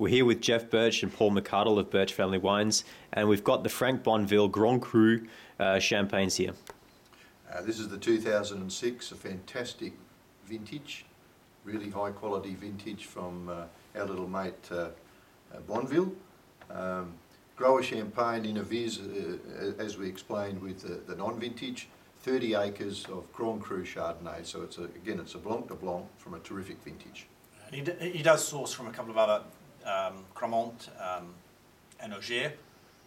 We're here with Jeff Birch and Paul McArdle of Birch Family Wines, and we've got the Frank Bonville Grand Cru champagnes here. This is the 2006, a fantastic vintage, really high quality vintage from our little mate Bonville. Grower champagne in a Viz, as we explained with the non-vintage, 30 acres of Grand Cru Chardonnay, so it's a Blanc de Blanc from a terrific vintage. And he does source from a couple of other Cremant and Auger,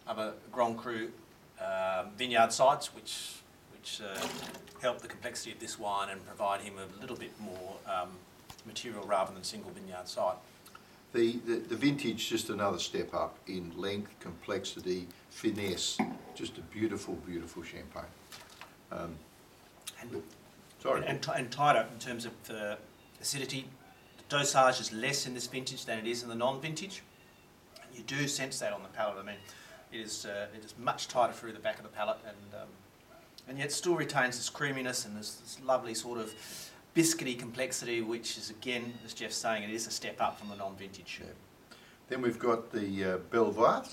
other Grand Cru vineyard sites, which help the complexity of this wine and provide him a little bit more material rather than single vineyard site. The vintage, just another step up in length, complexity, finesse, just a beautiful, beautiful champagne. And tighter in terms of acidity. The dosage is less in this vintage than it is in the non-vintage. You do sense that on the palate. I mean, it is much tighter through the back of the palate, and yet still retains this creaminess and this lovely sort of biscuity complexity, which is, again, as Jeff's saying, it is a step up from the non-vintage. Yeah. Then we've got the Belvoir,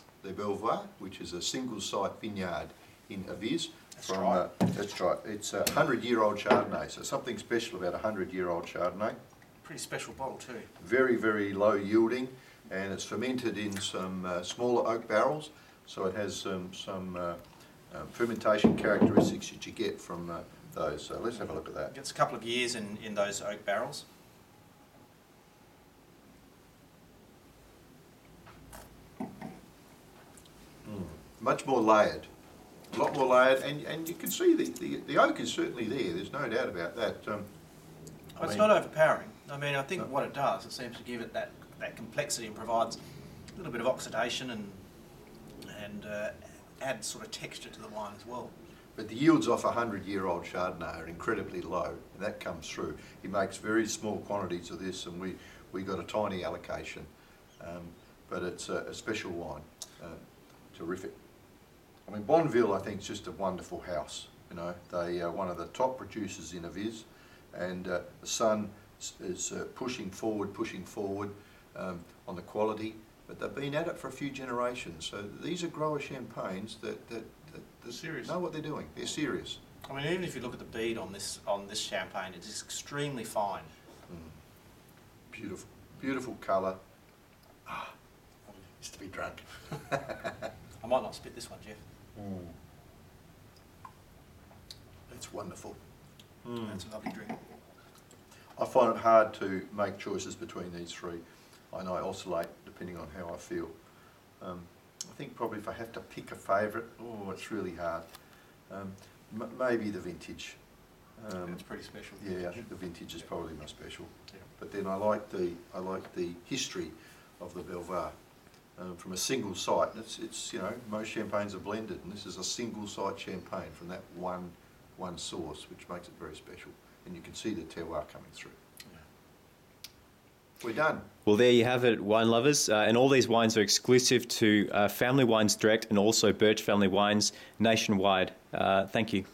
which is a single site vineyard in Aviz. That's right. It's a 100-year-old Chardonnay, so something special about a 100-year-old Chardonnay. Pretty special bottle too. Very, very low yielding, and it's fermented in some smaller oak barrels, so it has some fermentation characteristics that you get from those. So let's have a look at that. It's a couple of years in those oak barrels. Much more layered. A lot more layered, and you can see the oak is certainly there, there's no doubt about that. It's not overpowering. I mean, I think what it does, it seems to give it that complexity and provides a little bit of oxidation and adds sort of texture to the wine as well. But the yields off a 100-year-old Chardonnay are incredibly low, and that comes through. He makes very small quantities of this, and we got a tiny allocation, but it's a special wine, terrific. I mean, Bonville, I think, is just a wonderful house. You know, they are one of the top producers in Aviz, and the son is pushing forward on the quality. But they've been at it for a few generations. So these are grower champagnes that serious. Know what they're doing. They're serious. I mean, even if you look at the bead on this champagne, it is extremely fine. Beautiful, beautiful colour. Used to be drunk. I might not spit this one, Jeff. It's wonderful. That's a lovely drink. I find it hard to make choices between these three, and I oscillate depending on how I feel. I think probably if I have to pick a favourite, it's really hard. Maybe the vintage. It's pretty special. Yeah, I think the vintage is probably my special. Yeah. But then I like the history of the Belvoir. From a single site, it's you know, most champagnes are blended, and this is a single site champagne from that one source, which makes it very special. And you can see the terroir coming through. Yeah. We're done. Well, there you have it, wine lovers. And all these wines are exclusive to Family Wines Direct and also Birch Family Wines nationwide. Thank you.